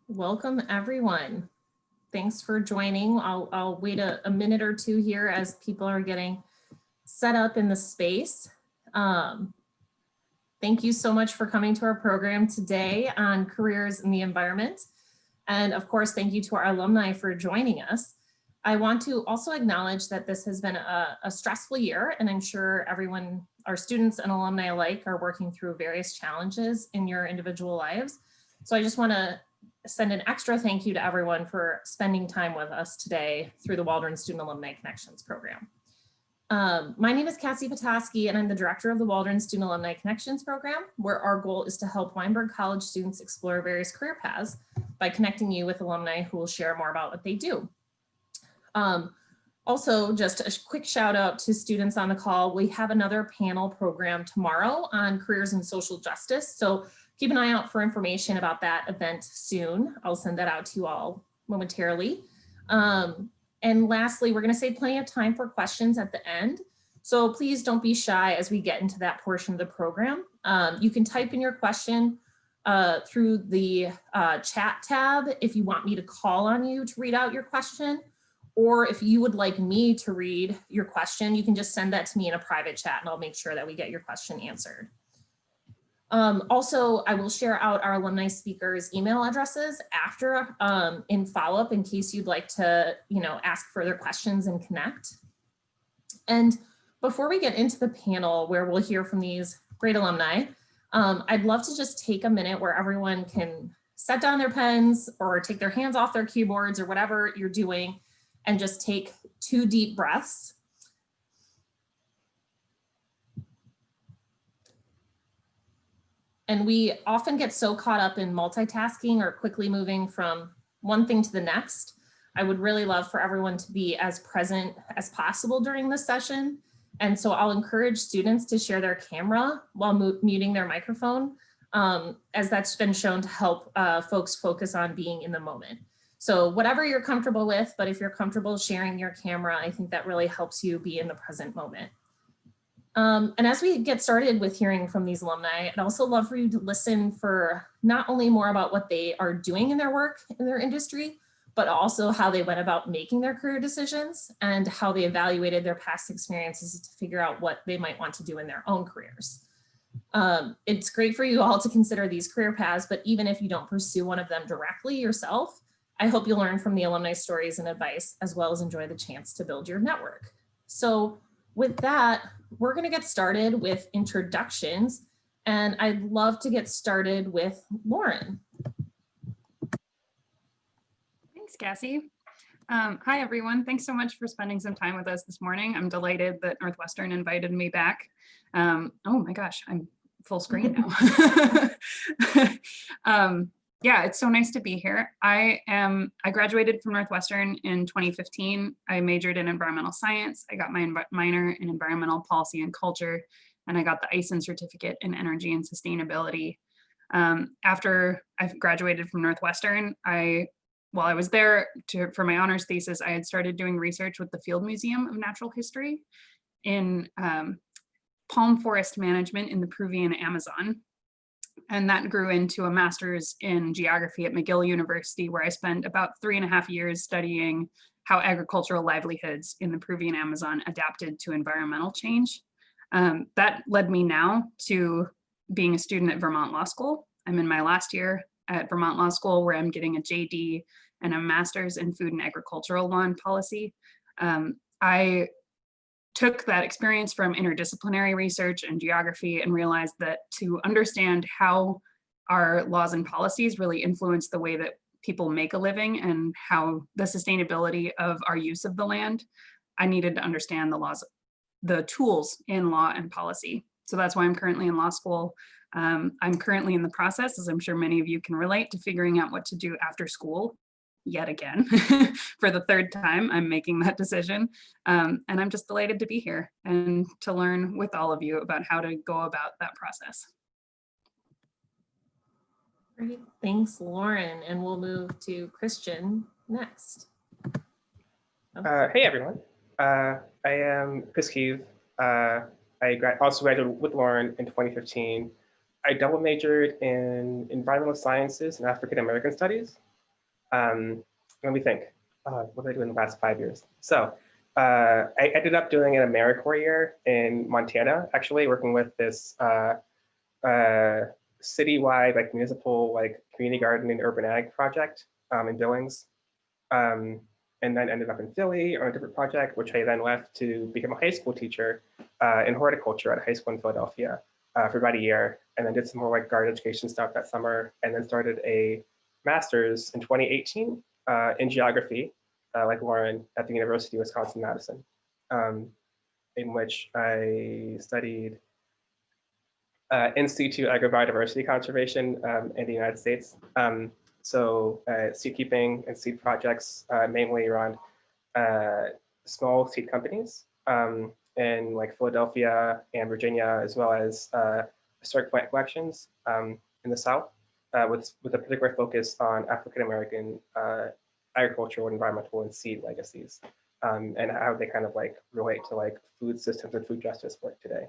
Welcome everyone. Thanks for joining. I'll wait a minute or two here as people are getting set up in the space. Thank you so much for coming to our program today on careers in the environment. And of course, thank you to our alumni for joining us. I want to also acknowledge that this has been a stressful year, and I'm sure everyone, our students and alumni alike, are working through various challenges in your individual lives. So I just want to send an extra thank you to everyone for spending time with us today through the Waldron Student Alumni Connections program. My name is Cassie Petoskey, and I'm the director of the Waldron Student Alumni Connections program, where our goal is to help Weinberg College students explore various career paths by connecting you with alumni who will share more about what they do. Also, just a quick shout out to students on the call. We have another panel program tomorrow on careers in social justice. So keep an eye out for information about that event soon. I'll send that out to you all momentarily. And lastly, we're going to save plenty of time for questions at the end. So please don't be shy as we get into that portion of the program. You can type in your question through the chat tab if you want me to call on you to read out your question. Or if you would like me to read your question, you can just send that to me in a private chat and I'll make sure that we get your question answered. Also, I will share out our alumni speakers' email addresses after in follow-up in case you'd like to, ask further questions and connect. And before we get into the panel where we'll hear from these great alumni, I'd love to just take a minute where everyone can set down their pens or take their hands off their keyboards or whatever you're doing and just take 2 deep breaths. And we often get so caught up in multitasking or quickly moving from one thing to the next. I would really love for everyone to be as present as possible during this session. And so I'll encourage students to share their camera while muting their microphone, as that's been shown to help folks focus on being in the moment. So whatever you're comfortable with, but if you're comfortable sharing your camera, I think that really helps you be in the present moment. And as we get started with hearing from these alumni, I'd also love for you to listen for not only more about what they are doing in their work in their industry, but also how they went about making their career decisions and how they evaluated their past experiences to figure out what they might want to do in their own careers. It's great for you all to consider these career paths, but even if you don't pursue one of them directly yourself, I hope you'll learn from the alumni stories and advice, as well as enjoy the chance to build your network. So with that, we're going to get started with introductions, and I'd love to get started with Lauren. Thanks, Cassie. Hi, everyone. Thanks so much for spending some time with us this morning. I'm delighted that Northwestern invited me back. Oh my gosh, I'm full screen now. Yeah, it's so nice to be here. I graduated from Northwestern in 2015. I majored in environmental science. I got my minor in environmental policy and culture, and I got the ISIN certificate in energy and sustainability. After I graduated from Northwestern, while I was there for my honors thesis, I had started doing research with the Field Museum of Natural History in palm forest management in the Peruvian Amazon. And that grew into a master's in geography at McGill University, where I spent about 3.5 years studying how agricultural livelihoods in the Peruvian Amazon adapted to environmental change. That led me now to being a student at Vermont Law School. I'm in my last year at Vermont Law School, where I'm getting a JD and a master's in food and agricultural law and policy. I took that experience from interdisciplinary research and geography and realized that to understand how our laws and policies really influence the way that people make a living and how the sustainability of our use of the land, I needed to understand the tools in law and policy. So that's why I'm currently in law school. I'm currently in the process, as I'm sure many of you can relate, to figuring out what to do after school. Yet again, for the 3rd time, I'm making that decision. And I'm just delighted to be here and to learn with all of you about how to go about that process. Great, thanks, Lauren. And we'll move to Christian next. Hey, everyone. I am Chris Heve. I also graduated with Lauren in 2015. I double majored in environmental sciences and African American studies. Let me think. What did I do in the last 5 years? So I ended up doing an AmeriCorps year in Montana, actually working with this citywide, like municipal, like community garden and urban ag project in Billings. And then ended up in Philly on a different project, which I then left to become a high school teacher in horticulture at a high school in Philadelphia for about a year, and then did some more like garden education stuff that summer, and then started a master's in 2018 in geography, like Lauren, at the University of Wisconsin-Madison, in which I studied in situ agrobiodiversity conservation in the United States. So seed keeping and seed projects, mainly around small seed companies in like Philadelphia and Virginia, as well as historic plant collections in the South, with a particular focus on African-American agricultural, environmental, and seed legacies, and how they kind of like relate to like food systems and food justice work today.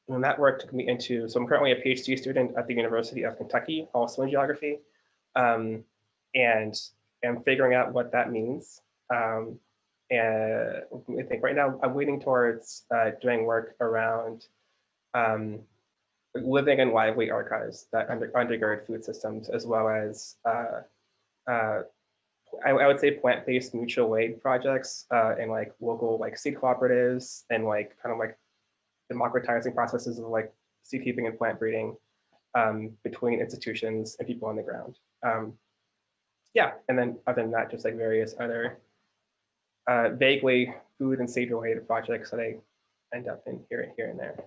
And that work took me into, so I'm currently a PhD student at the University of Kentucky, also in geography, and am figuring out what that means. And I think right now I'm leaning towards doing work around living and lively archives that undergird food systems, as well as I would say plant-based mutual aid projects and like local like seed cooperatives and like kind of like democratizing processes of like seed keeping and plant breeding between institutions and people on the ground. Yeah, and then other than that, just like various other vaguely food and seed related projects that I end up in here and there.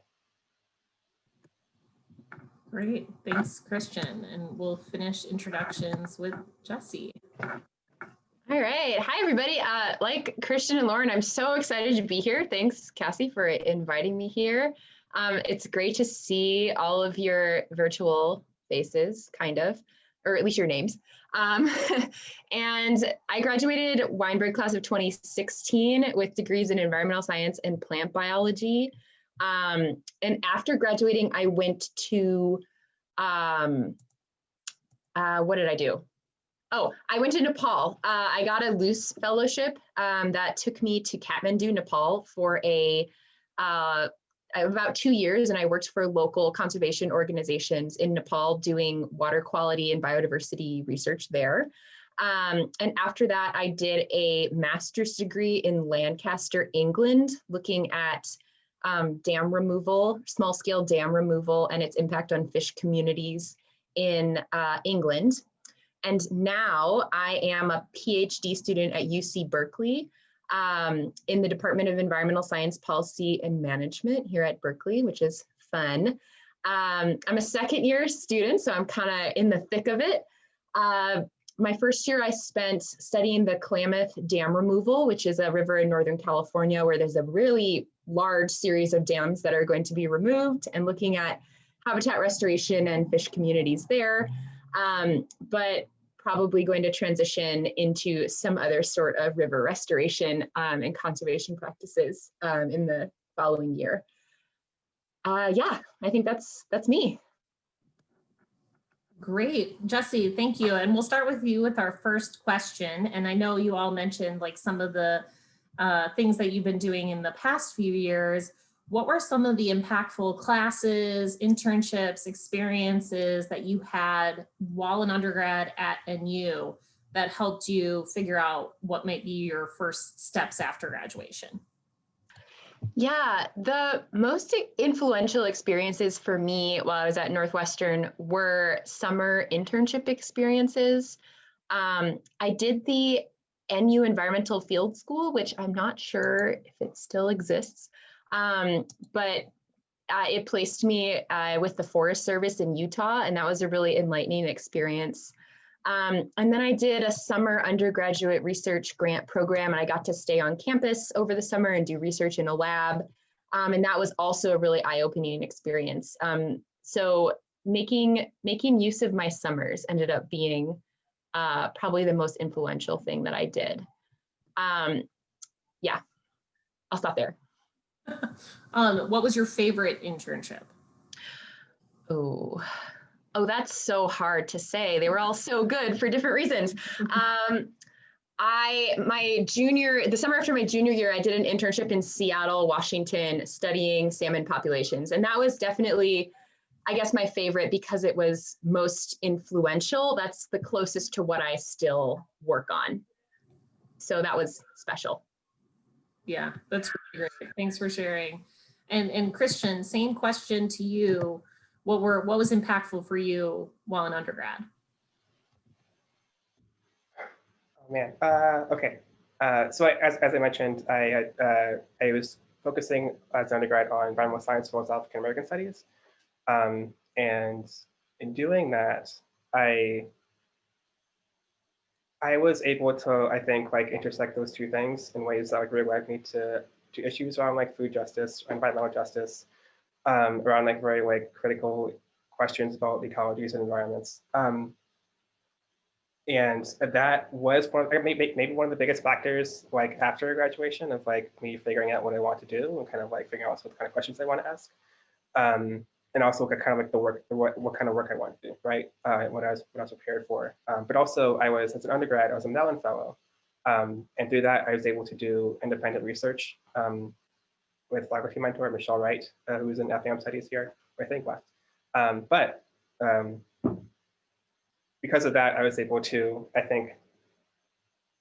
Great, thanks, Christian. And we'll finish introductions with Jesse. All right. Hi, everybody. Like Christian and Lauren, I'm so excited to be here. Thanks, Cassie, for inviting me here. It's great to see all of your virtual faces, kind of, or at least your names. And I graduated Weinberg class of 2016 with degrees in environmental science and plant biology. And after graduating, I went to, what did I do? Oh, I went to Nepal. I got a loose fellowship that took me to Kathmandu, Nepal for about 2 years, and I worked for local conservation organizations in Nepal doing water quality and biodiversity research there. And after that, I did a master's degree in Lancaster, England, looking at dam removal, small-scale dam removal, and its impact on fish communities in England. And now I am a PhD student at UC Berkeley in the Department of Environmental Science, Policy, and Management here at Berkeley, which is fun. I'm a second year student, so I'm kind of in the thick of it. My first year I spent studying the Klamath Dam removal, which is a river in Northern California where there's a really large series of dams that are going to be removed, and looking at habitat restoration and fish communities there. But probably going to transition into some other sort of river restoration and conservation practices in the following year. Yeah, I think that's me. Great, Jesse, thank you. And we'll start with you with our first question. And I know you all mentioned like some of the things that you've been doing in the past few years. What were some of the impactful classes, internships, experiences that you had while an undergrad at NU that helped you figure out what might be your first steps after graduation? Yeah, the most influential experiences for me while I was at Northwestern were summer internship experiences. I did the NU Environmental Field School, which I'm not sure if it still exists. But it placed me with the Forest Service in Utah, and that was a really enlightening experience. And then I did a summer undergraduate research grant program, and I got to stay on campus over the summer and do research in a lab. And that was also a really eye-opening experience. So making use of my summers ended up being probably the most influential thing that I did. Yeah, I'll stop there. What was your favorite internship? Oh, Oh, that's so hard to say. They were all so good for different reasons. The summer after my junior year, I did an internship in Seattle, Washington, studying salmon populations. And that was definitely, I guess, my favorite because it was most influential. That's the closest to what I still work on. So that was special. Yeah, that's really great. Thanks for sharing. And Christian, same question to you. What was impactful for you while in undergrad? Oh man. Okay. So as I mentioned, I was focusing as an undergrad on environmental science as well as African American studies, and in doing that, I was able to, I think, like intersect those two things in ways that like really led me to issues around like food justice, environmental justice, around like very like critical questions about ecologies and environments. And that was maybe one of the biggest factors like after graduation of like me figuring out what I want to do and kind of like figuring out what kind of questions I want to ask. And also kind of like the work, what kind of work I want to do, right? What I was prepared for. But also as an undergrad, I was a Mellon Fellow. And through that, I was able to do independent research with biography mentor Michelle Wright, who's in FAM studies here, I think left. But because of that, I was able to, I think,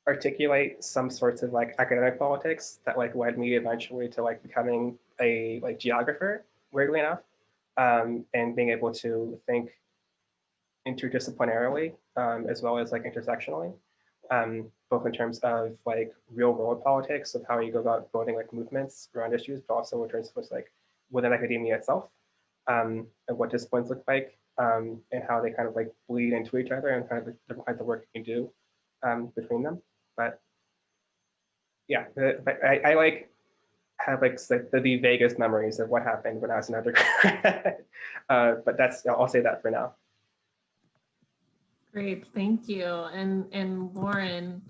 articulate some sorts of like academic politics that like led me eventually to like becoming a like geographer, weirdly enough, and being able to think interdisciplinarily as well as like intersectionally, both in terms of like real world politics of how you go about building like movements around issues, but also in terms of like within academia itself, and what disciplines look like, and how they kind of like bleed into each other and kind of the different kinds of work you can do between them. But yeah, I like have like the vaguest memories of what happened when I was an undergrad. But I'll say that for now. Great, thank you. And Lauren,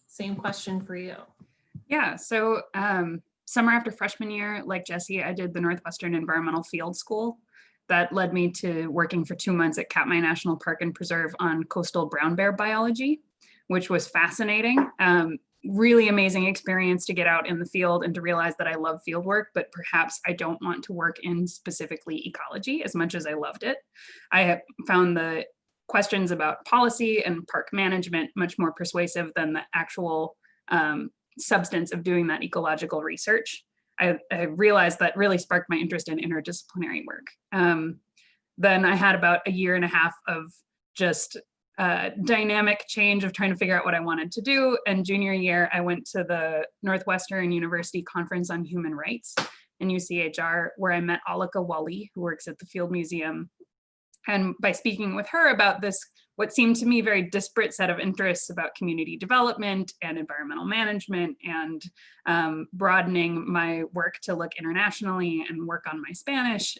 same question for you. Yeah, so summer after freshman year, like Jesse, I did the Northwestern Environmental Field School. That led me to working for 2 months at Katmai National Park and Preserve on coastal brown bear biology, which was fascinating. Really amazing experience to get out in the field and to realize that I love field work, but perhaps I don't want to work in specifically ecology as much as I loved it. I have found the questions about policy and park management much more persuasive than the actual substance of doing that ecological research. I realized that really sparked my interest in interdisciplinary work. Then I had about a year and a half of just dynamic change of trying to figure out what I wanted to do. And junior year, I went to the Northwestern University Conference on Human Rights in UCHR, where I met Alika Wali, who works at the Field Museum. And by speaking with her about this, what seemed to me very disparate set of interests about community development and environmental management and broadening my work to look internationally and work on my Spanish,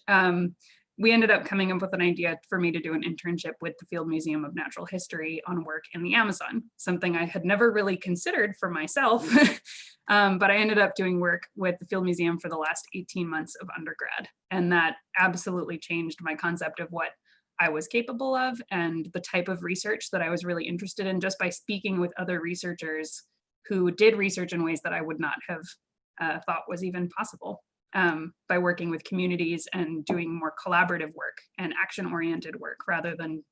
we ended up coming up with an idea for me to do an internship with the Field Museum of Natural History on work in the Amazon, something I had never really considered for myself. But I ended up doing work with the Field Museum for the last 18 months of undergrad. And that absolutely changed my concept of what I was capable of and the type of research that I was really interested in, just by speaking with other researchers who did research in ways that I would not have thought was even possible, by working with communities and doing more collaborative work and action-oriented work rather than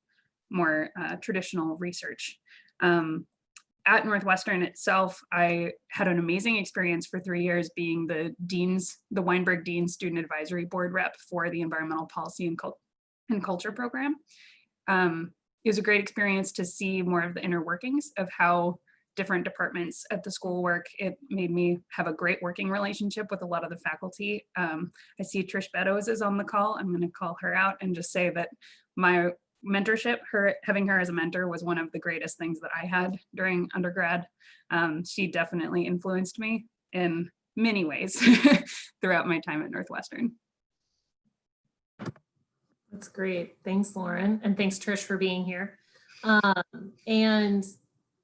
more traditional research. At Northwestern itself, I had an amazing experience for 3 years being the Weinberg Dean Student Advisory Board rep for the Environmental Policy and Culture program. It was a great experience to see more of the inner workings of how different departments at the school work. It made me have a great working relationship with a lot of the faculty. I see Trish Beddoes is on the call. I'm going to call her out and just say that my mentorship, having her as a mentor, was one of the greatest things that I had during undergrad. She definitely influenced me in many ways throughout my time at Northwestern. That's great. Thanks, Lauren. And thanks, Trish, for being here. And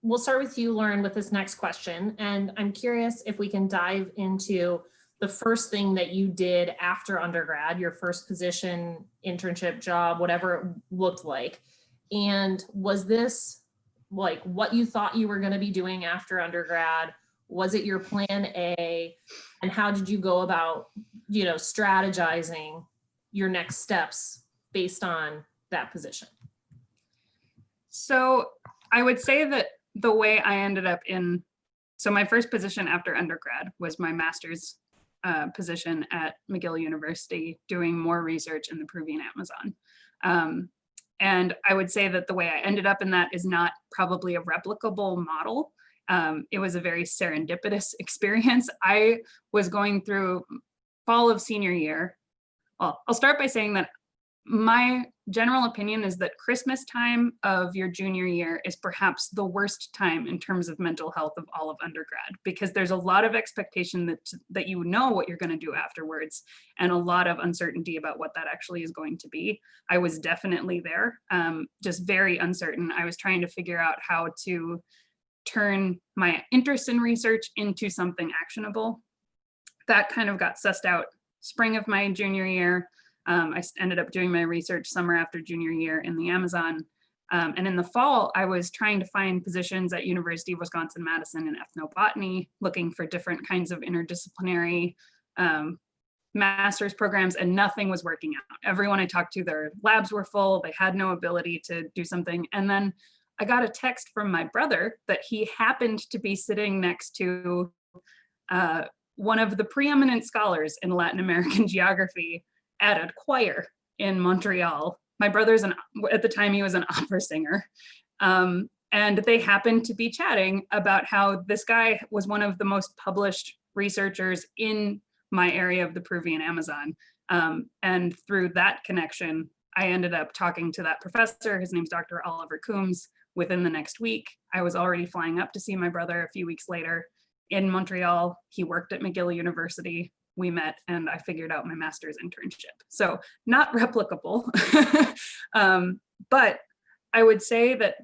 we'll start with you, Lauren, with this next question. And I'm curious if we can dive into the first thing that you did after undergrad, your first position, internship, job, whatever it looked like. And was this like what you thought you were going to be doing after undergrad? Was it your plan A? And how did you go about, strategizing your next steps based on that position? So I would say that the way I ended up so my first position after undergrad was my master's position at McGill University, doing more research in the Peruvian Amazon. And I would say that the way I ended up in that is not probably a replicable model. It was a very serendipitous experience. I was going through fall of senior year. Well, I'll start by saying that my general opinion is that Christmas time of your junior year is perhaps the worst time in terms of mental health of all of undergrad, because there's a lot of expectation that you know what you're going to do afterwards, and a lot of uncertainty about what that actually is going to be. I was definitely there, just very uncertain. I was trying to figure out how to turn my interest in research into something actionable. That kind of got sussed out spring of my junior year. I ended up doing my research summer after junior year in the Amazon. And in the fall, I was trying to find positions at University of Wisconsin-Madison in ethnobotany, looking for different kinds of interdisciplinary master's programs, and nothing was working out. Everyone I talked to, their labs were full. They had no ability to do something. And then I got a text from my brother that he happened to be sitting next to one of the preeminent scholars in Latin American geography at a choir in Montreal. My brother's at the time he was an opera singer. And they happened to be chatting about how this guy was one of the most published researchers in my area of the Peruvian Amazon. And through that connection, I ended up talking to that professor. His name's Dr. Oliver Coombs. Within the next week, I was already flying up to see my brother a few weeks later in Montreal. He worked at McGill University. We met and I figured out my master's internship. So not replicable, but I would say that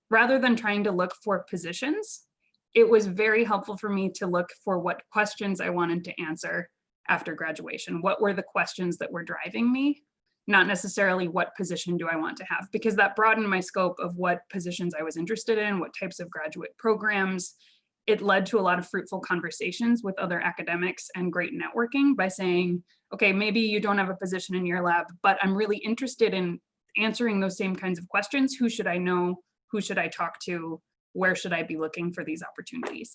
rather than trying to look for positions, it was very helpful for me to look for what questions I wanted to answer after graduation. What were the questions that were driving me? Not necessarily what position do I want to have, because that broadened my scope of what positions I was interested in, what types of graduate programs. It led to a lot of fruitful conversations with other academics and great networking by saying, okay, maybe you don't have a position in your lab, but I'm really interested in answering those same kinds of questions. Who should I know? Who should I talk to? Where should I be looking for these opportunities?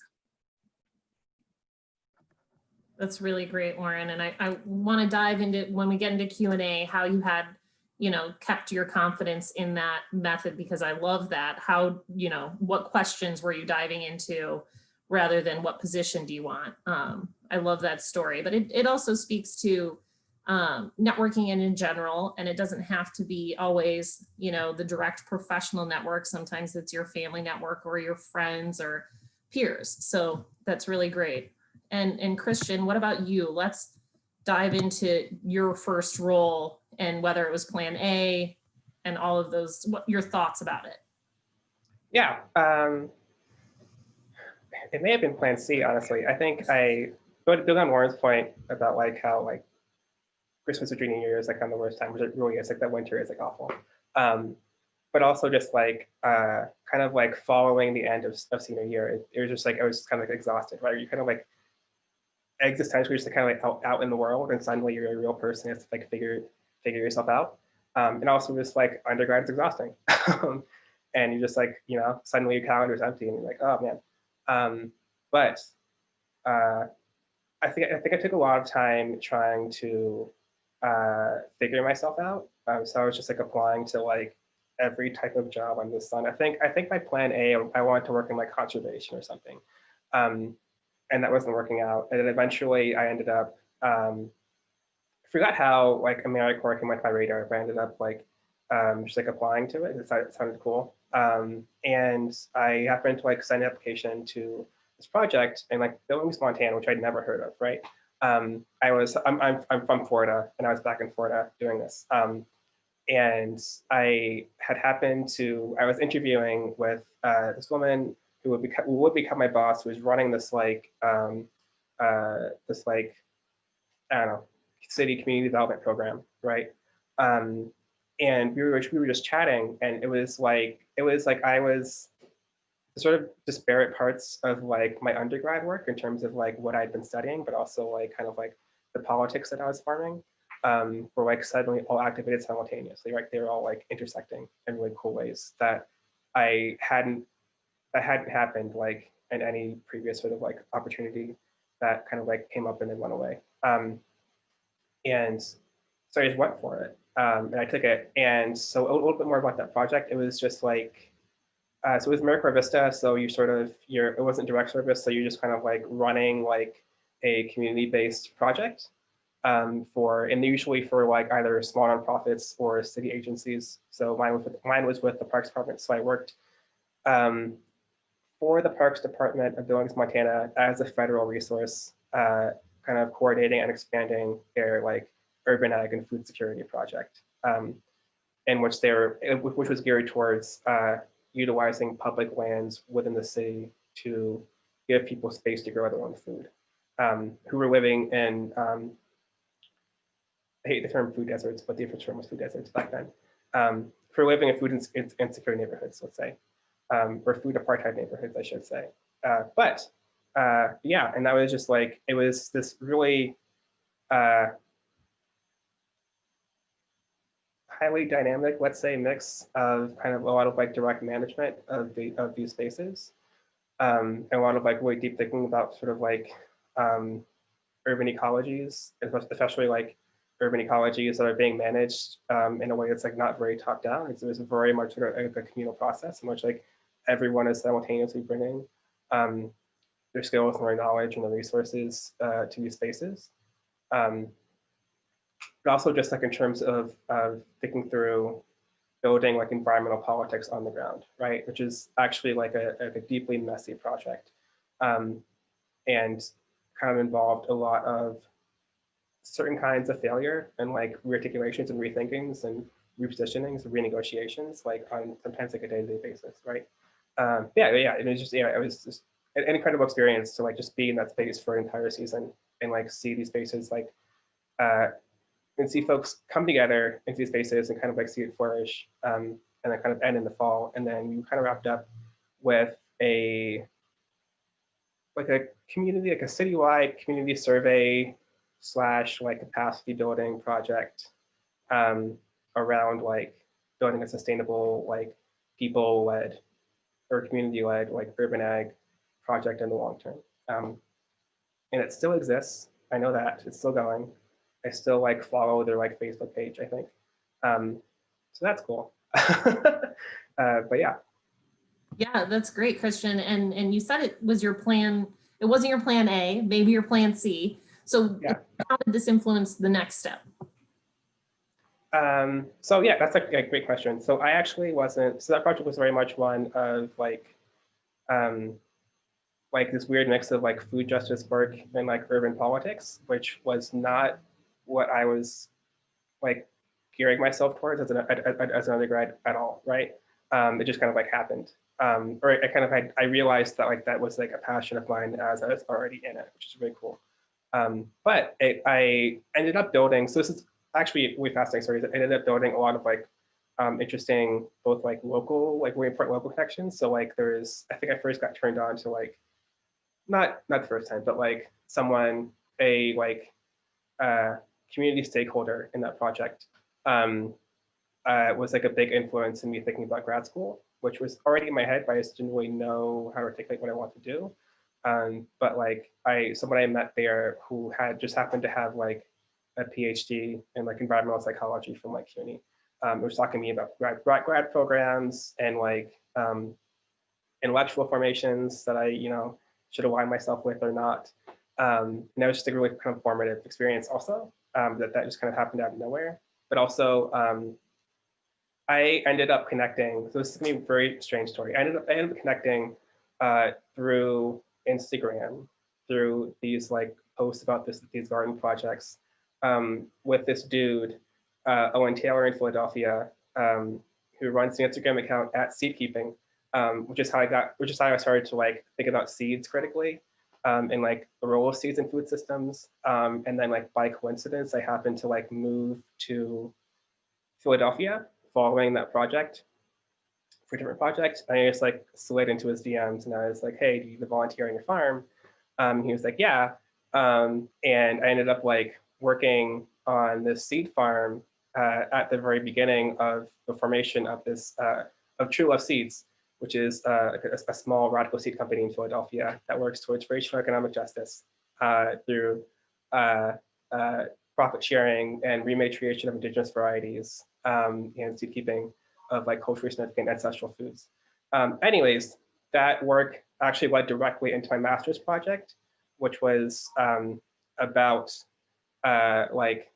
That's really great, Lauren. And I want to dive into, when we get into Q&A, how you had, kept your confidence in that method, because I love that. How, what questions were you diving into rather than what position do you want? I love that story, but it also speaks to networking and in general, and it doesn't have to be always, the direct professional network. Sometimes it's your family network or your friends or peers. So that's really great. And Christian, what about you? Let's dive into your first role and whether it was plan A and all of those, what your thoughts about it. Yeah, it may have been plan C, honestly. I think build on Lauren's point about how Christmas or junior year is kind of the worst time, which it really is. That winter is awful. But also just kind of following the end of senior year, it was just I was kind of exhausted, right? You kind of existentially just kind of out in the world, and suddenly you're a real person. You have to figure yourself out. And also just undergrad is exhausting. And you just suddenly your calendar is empty and you're oh man. But I think I took a lot of time trying to figure myself out. So I was just applying to every type of job under the sun. I think my plan A, I wanted to work in conservation or something. And that wasn't working out. And then eventually I ended up, forgot how AmeriCorps came on my radar, but I ended up just applying to it. It sounded cool. And I happened to send an application to this project in Billings, Montana, which I'd never heard of, right? I'm from Florida, and I was back in Florida doing this. And I was interviewing with this woman who would become my boss, who was running this this like, I don't know, city community development program, right? And we were just chatting, and it was like I was sort of disparate parts of like my undergrad work in terms of like what I'd been studying, but also like kind of like the politics that I was farming were like suddenly all activated simultaneously, right? They were all like intersecting in really cool ways that hadn't happened like in any previous sort of like opportunity that kind of like came up and then went away. And so I just went for it, and I took it. And so a little bit more about that project. It was just like, so it was AmeriCorps Vista. So it wasn't direct service. So you're just kind of like running like a community-based project and usually for like either small nonprofits or city agencies. So mine was with the Parks Department. So I worked for the Parks Department of Billings, Montana as a federal resource, kind of coordinating and expanding their like urban ag and food security project, in which which was geared towards utilizing public lands within the city to give people space to grow their own food, who were living in, I hate the term food deserts, but the official term was food deserts back then, for living in food insecure neighborhoods, let's say, or food apartheid neighborhoods, I should say. But yeah, and that was just like, it was this really highly dynamic, let's say, mix of kind of a lot of like direct management of these spaces, and a lot of like really deep thinking about sort of like urban ecologies, especially like urban ecologies that are being managed in a way that's like not very top down. It's very much sort of a communal process in which like everyone is simultaneously bringing their skills and their knowledge and their resources to these spaces. But also just like in terms of thinking through building like environmental politics on the ground, right? Which is actually like a deeply messy project, and kind of involved a lot of certain kinds of failure and like rearticulations and rethinkings and repositionings and renegotiations, like on sometimes like a day-to-day basis, right? Yeah, it was just, it was just an incredible experience to like just be in that space for an entire season and like see these spaces like and see folks come together into these spaces and kind of like see it flourish, and then kind of end in the fall. And then you kind of wrapped up with a community, like a citywide community survey / like capacity building project around like building a sustainable like people-led or community-led like urban ag project in the long term. And it still exists. I know that it's still going. I still like follow their like Facebook page, I think. So that's cool. But yeah. Yeah, that's great, Christian. And you said it was your plan. It wasn't your plan A, maybe your plan C. So Yeah. how did this influence the next step? So yeah, that's a great question. So I actually wasn't, so that project was very much one of like this weird mix of like food justice work and like urban politics, which was not what I was like gearing myself towards as an undergrad at all, right? It just kind of like happened. Or I realized that like that was like a passion of mine as I was already in it, which is really cool. But I ended up building, so this is actually a really fascinating story. I ended up building a lot of like interesting, both like local, like really important local connections. So like I think I first got turned on to like, not the first time, but like someone, a like community stakeholder in that project was like a big influence in me thinking about grad school, which was already in my head, but I just didn't really know how to articulate what I want to do. But like someone I met there who had just happened to have like a PhD in like environmental psychology from like CUNY, was talking to me about grad programs and like intellectual formations that I should align myself with or not. And that was just a really kind of formative experience also, that just kind of happened out of nowhere. But also I ended up connecting, so this is gonna be a very strange story. I ended up connecting through Instagram, through these like posts about these garden projects, with this dude, Owen Taylor in Philadelphia, who runs the Instagram account @seedkeeping, which is how I started to like think about seeds critically. in like the role of seeds in food systems. And then like by coincidence, I happened to like move to Philadelphia following that project for a different project. And I just like slid into his DMs and I was like, hey, do you volunteer on your farm? He was like, yeah. And I ended up like working on this seed farm at the very beginning of the formation of this, of True Love Seeds, which is a small radical seed company in Philadelphia that works towards racial economic justice through profit sharing and rematriation of indigenous varieties and seed keeping of like culturally significant ancestral foods. Anyways, that work actually led directly into my master's project, which was about like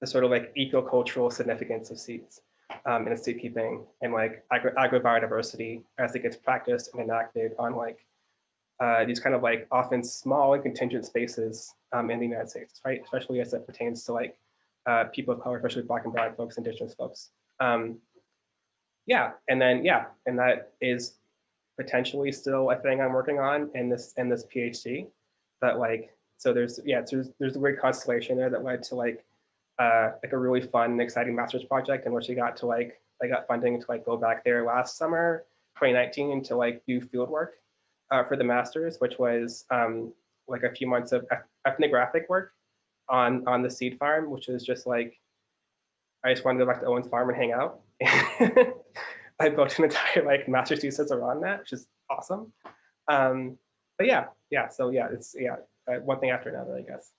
the sort of like ecocultural significance of seeds and seed keeping and like agrobiodiversity as it gets practiced and enacted on like these kind of like often small and contingent spaces in the United States, right? Especially as it pertains to like people of color, especially Black and Brown folks, indigenous folks. Yeah, and then yeah, and that is potentially still a thing I'm working on in this PhD. That like, so there's a weird constellation there that led to like a really fun and exciting master's project in which I got funding to like go back there last summer, 2019, to like do field work for the master's, which was like a few months of ethnographic work on the seed farm, which is just like, I just wanted to go back to Owen's farm and hang out. I built an entire like master's thesis around that, which is awesome. But yeah, so yeah, it's one thing after another, I guess.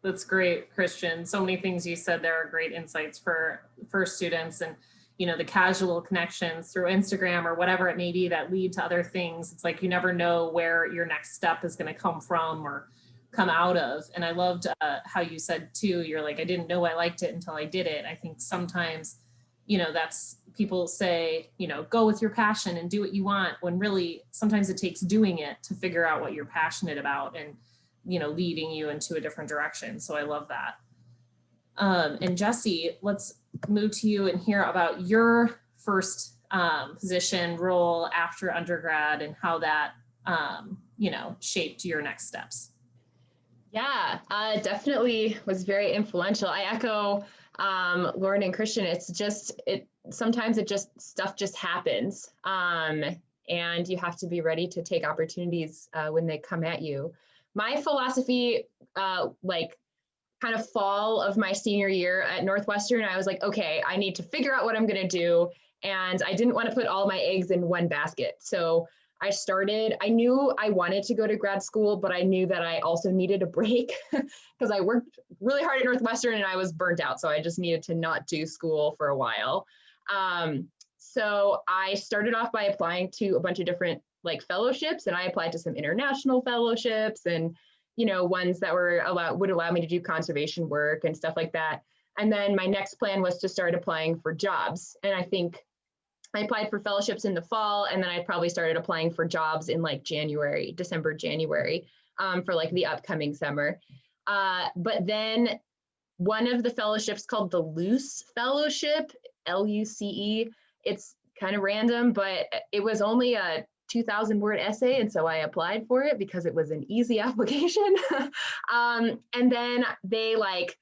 That's great, Christian. So many things you said there are great insights for students, and you know, the casual connections through Instagram or whatever it may be that lead to other things. It's like you never know where your next step is going to come from or come out of. And I loved how you said too, you're like, I didn't know I liked it until I did it. I think sometimes, you know, that's, people say, you know, go with your passion and do what you want, when really sometimes it takes doing it to figure out what you're passionate about and, you know, leading you into a different direction. So I love that. And Jesse, let's move to you and hear about your first position role after undergrad and how that, you know, shaped your next steps. Yeah, definitely was very influential. I echo Lauren and Christian. It's just, sometimes stuff just happens. And you have to be ready to take opportunities when they come at you. My philosophy, like kind of fall of my senior year at Northwestern, I was like, okay, I need to figure out what I'm going to do. And I didn't want to put all my eggs in one basket. So I knew I wanted to go to grad school, but I knew that I also needed a break because I worked really hard at Northwestern and I was burnt out. So I just needed to not do school for a while. So I started off by applying to a bunch of different like fellowships, and I applied to some international fellowships and, you know, ones that would allow me to do conservation work and stuff like that. And then my next plan was to start applying for jobs. And I think I applied for fellowships in the fall, and then I probably started applying for jobs in like December, January, for like the upcoming summer. But then one of the fellowships called the Luce Fellowship, LUCE, it's kind of random, but it was only a 2,000 word essay. And so I applied for it because it was an easy application. And then they like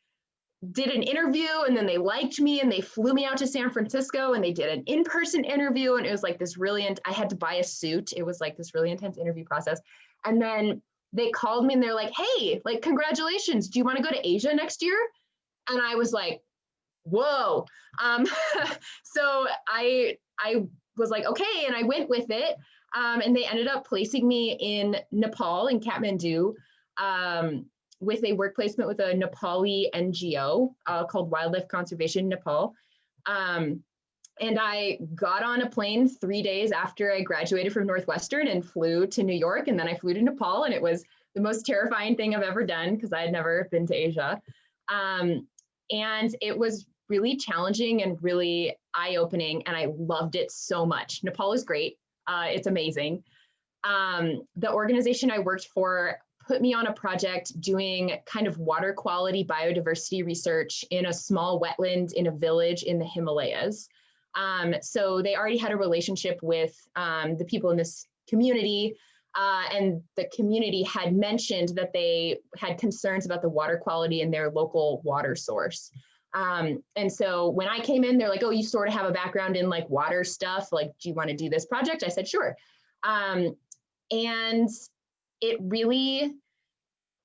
did an interview, and then they liked me and they flew me out to San Francisco and they did an in-person interview. And it was like this really, I had to buy a suit. It was like this really intense interview process. And then they called me and they're like, hey, like, congratulations. Do you want to go to Asia next year? And I was like, whoa. So I was like, okay. And I went with it. And they ended up placing me in Nepal, in Kathmandu, with a work placement with a Nepali NGO called Wildlife Conservation Nepal. And I got on a plane 3 days after I graduated from Northwestern and flew to New York, and then I flew to Nepal, and it was the most terrifying thing I've ever done because I had never been to Asia. And it was really challenging and really eye-opening, and I loved it so much. Nepal is great. It's amazing. The organization I worked for put me on a project doing kind of water quality biodiversity research in a small wetland in a village in the Himalayas. So they already had a relationship with the people in this community, and the community had mentioned that they had concerns about the water quality in their local water source. And so when I came in, they're like, oh, you sort of have a background in like water stuff. Like, do you want to do this project? I said, sure. And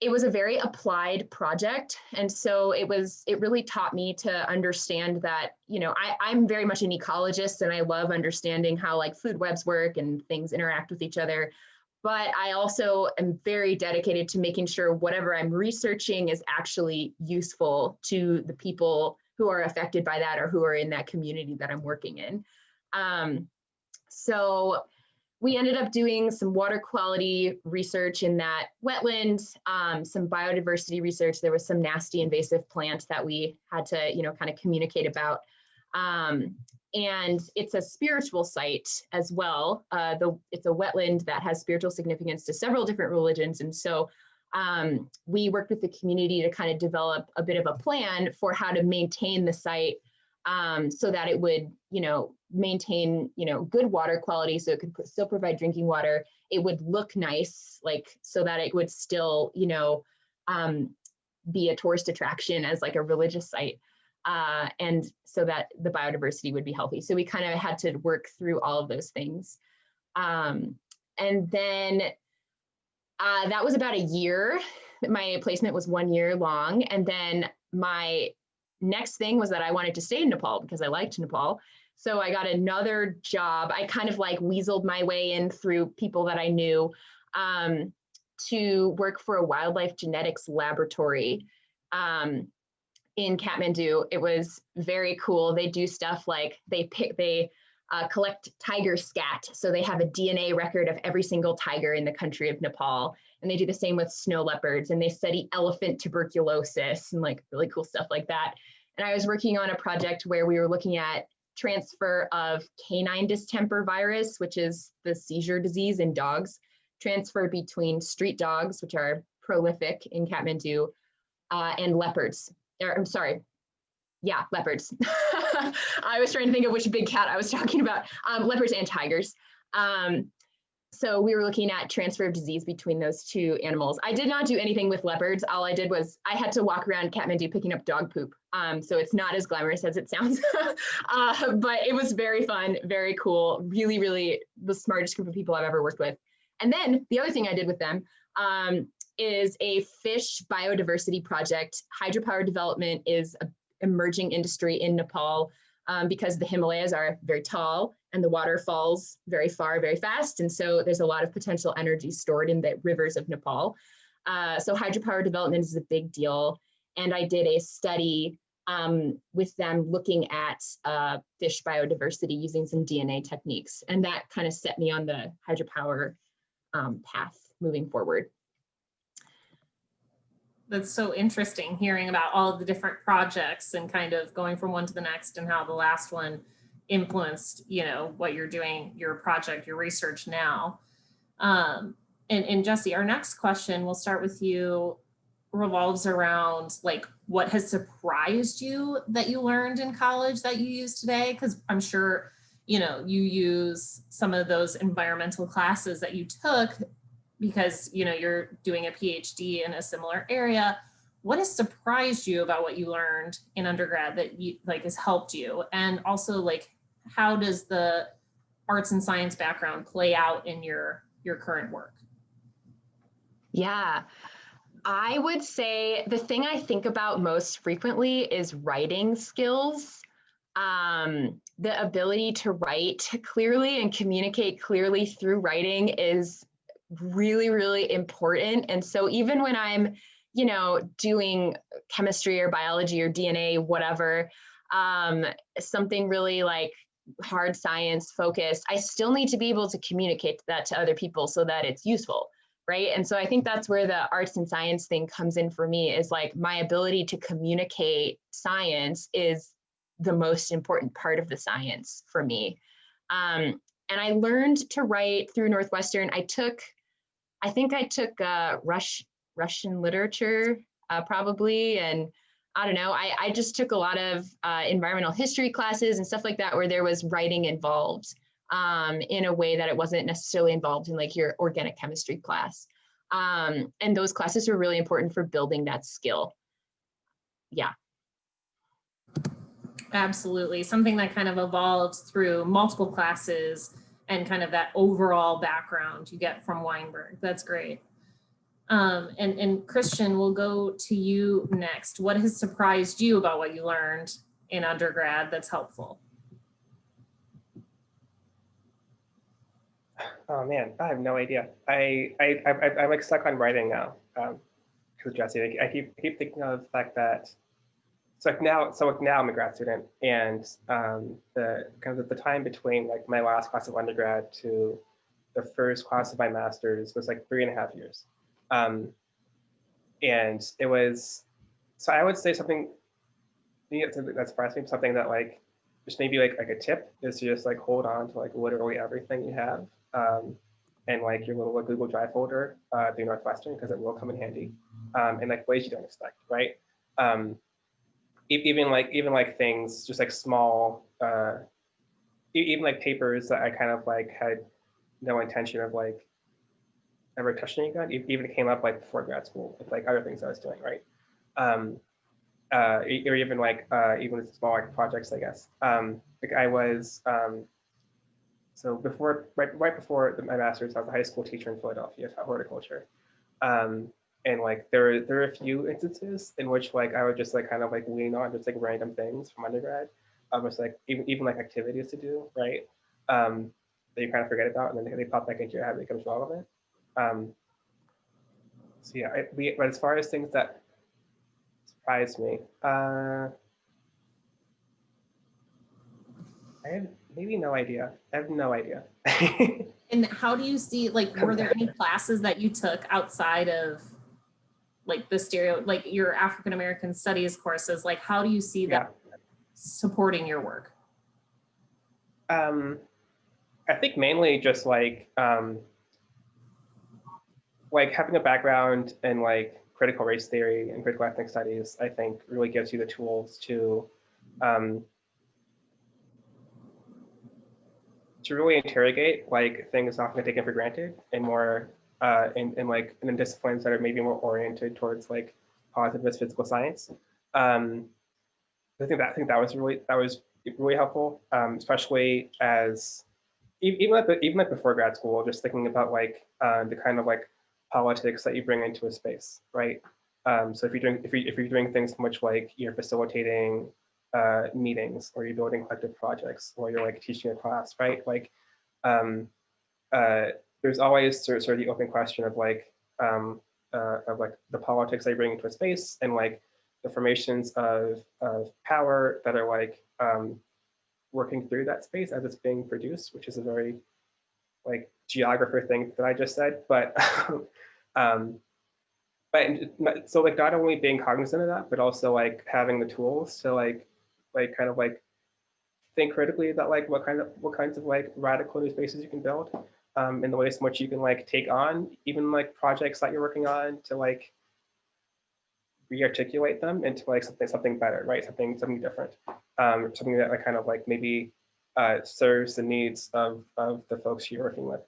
it was a very applied project. And so it really taught me to understand that, you know, I'm very much an ecologist and I love understanding how like food webs work and things interact with each other. But I also am very dedicated to making sure whatever I'm researching is actually useful to the people who are affected by that or who are in that community that I'm working in. So we ended up doing some water quality research in that wetland, some biodiversity research. There was some nasty invasive plant that we had to, you know, kind of communicate about. And it's a spiritual site as well. It's a wetland that has spiritual significance to several different religions. And so we worked with the community to kind of develop a bit of a plan for how to maintain the site so that it would, you know, maintain, you know, good water quality so it could still provide drinking water. It would look nice, like, so that it would still, you know, be a tourist attraction as like a religious site. And so that the biodiversity would be healthy. So we kind of had to work through all of those things. And then that was about a year. My placement was 1 year long. And then my next thing was that I wanted to stay in Nepal because I liked Nepal. So I got another job. I kind of like weaseled my way in through people that I knew to work for a wildlife genetics laboratory in Kathmandu. It was very cool. They do stuff like they collect tiger scat. So they have a DNA record of every single tiger in the country of Nepal. And they do the same with snow leopards, and they study elephant tuberculosis and like really cool stuff like that. And I was working on a project where we were looking at transfer of canine distemper virus, which is the seizure disease in dogs, transfer between street dogs, which are prolific in Kathmandu, and leopards. Leopards. I was trying to think of which big cat I was talking about. Leopards and tigers. So we were looking at transfer of disease between those two animals. I did not do anything with leopards. All I did was I had to walk around Kathmandu picking up dog poop. So it's not as glamorous as it sounds, but it was very fun, very cool, really, really the smartest group of people I've ever worked with. And then the other thing I did with them is a fish biodiversity project. Hydropower development is an emerging industry in Nepal because the Himalayas are very tall and the water falls very far, very fast. And so there's a lot of potential energy stored in the rivers of Nepal. So hydropower development is a big deal. And I did a study with them looking at fish biodiversity using some DNA techniques. And that kind of set me on the hydropower path moving forward. That's so interesting hearing about all of the different projects and kind of going from one to the next and how the last one influenced, you know, what you're doing, your project, your research now. And Jesse, our next question, we'll start with you, revolves around like what has surprised you that you learned in college that you use today? Because I'm sure, you know, you use some of those environmental classes that you took because, you know, you're doing a PhD in a similar area. What has surprised you about what you learned in undergrad that you like has helped you? And also like, how does the arts and science background play out in your current work? Yeah, I would say the thing I think about most frequently is writing skills. The ability to write clearly and communicate clearly through writing is really, really important. And so even when I'm, you know, doing chemistry or biology or DNA, whatever, something really like hard science focused, I still need to be able to communicate that to other people so that it's useful, right? And so I think that's where the arts and science thing comes in for me, is like my ability to communicate science is the most important part of the science for me. And I learned to write through Northwestern. I think I took Russian literature probably, and I don't know, I just took a lot of environmental history classes and stuff like that where there was writing involved in a way that it wasn't necessarily involved in like your organic chemistry class. And those classes were really important for building that skill. Yeah. Absolutely. Something that kind of evolves through multiple classes and kind of that overall background you get from Weinberg. That's great. And Christian, we'll go to you next. What has surprised you about what you learned in undergrad that's helpful? Oh man, I have no idea. I'm like stuck on writing now. Because Jesse, I keep thinking of the fact that now I'm a grad student, and the kind of the time between like my last class of undergrad to the first class of my master's was like 3.5 years. And it was, so I would say something that surprised me, something that like just maybe like a tip is to just like hold on to like literally everything you have, and like your little like, Google Drive folder through Northwestern, because it will come in handy, in like ways you don't expect, right? Even like things just like small, even like papers that I kind of like had no intention of like ever touching again, even it came up like before grad school with like other things I was doing, right? Or even like even with small like projects, I guess. Like I was so right before my master's, I was a high school teacher in Philadelphia, taught horticulture. And like there are a few instances in which like I would just like kind of like lean on just like random things from undergrad, almost like even like activities to do, right? That you kind of forget about, and then they pop back into your head and it becomes relevant. So yeah, but as far as things that surprised me, I have maybe no idea. I have no idea. And how do you see, like, were there any classes that you took outside of like the like your African American studies courses? Like, how do you see that supporting your work? I think mainly just like having a background in like critical race theory and critical ethnic studies, I think really gives you the tools to really interrogate like things often taken for granted, and more in disciplines that are maybe more oriented towards like positivist physical science. I think that was really helpful, especially as even like before grad school, just thinking about like the kind of like politics that you bring into a space, right? So if you're doing things much like you're facilitating meetings, or you're building collective projects, or you're like teaching a class, right? Like there's always sort of the open question of like the politics that you bring into a space, and like the formations of power that are like working through that space as it's being produced, which is a very like geographer thing that I just said, but so like not only being cognizant of that, but also like having the tools to like kind of like think critically about like what kinds of like radical new spaces you can build, in the ways in which you can like take on even like projects that you're working on to like re-articulate them into like something better, right? Something different, something that like kind of like maybe serves the needs of the folks you're working with,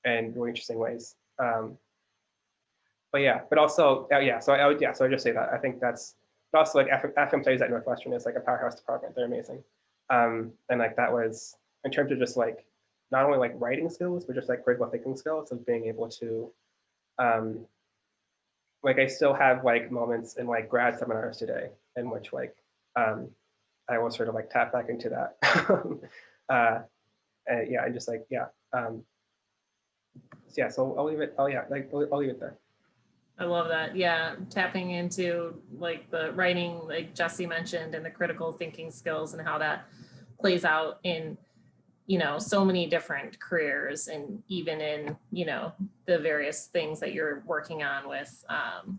in really interesting ways. But yeah, but also so I would just say that I think that's, but also like FM studies at Northwestern is like a powerhouse department. They're amazing, and like that was in terms of just like not only like writing skills, but just like critical thinking skills of being able to like I still have like moments in like grad seminars today in which like I will sort of like tap back into that. And just like so I'll leave it. Oh yeah, like I'll leave it there. I love that. Yeah, tapping into like the writing, like Jesse mentioned, and the critical thinking skills, and how that plays out in, so many different careers, and even in, the various things that you're working on with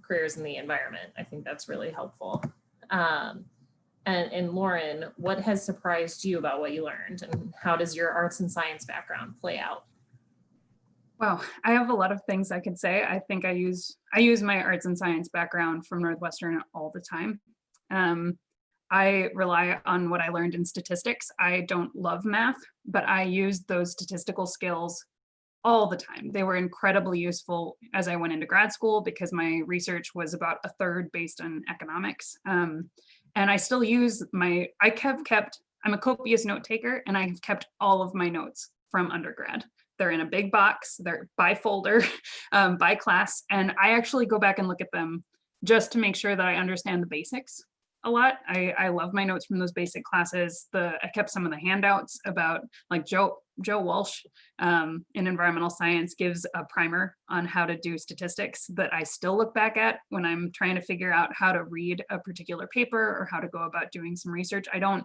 careers in the environment. I think that's really helpful. And Lauren, what has surprised you about what you learned, and how does your arts and science background play out? Wow, I have a lot of things I could say. I think I use my arts and science background from Northwestern all the time. Um, I rely on what I learned in statistics. I don't love math, but I use those statistical skills all the time. They were incredibly useful as I went into grad school because my research was about a third based on economics. And I still use I'm a copious note taker, and I've kept all of my notes from undergrad. They're in a big box, they're by folder, by class, and I actually go back and look at them just to make sure that I understand the basics a lot. I love my notes from those basic classes. I kept some of the handouts about, like, Joe Walsh in environmental science gives a primer on how to do statistics that I still look back at when I'm trying to figure out how to read a particular paper or how to go about doing some research. I don't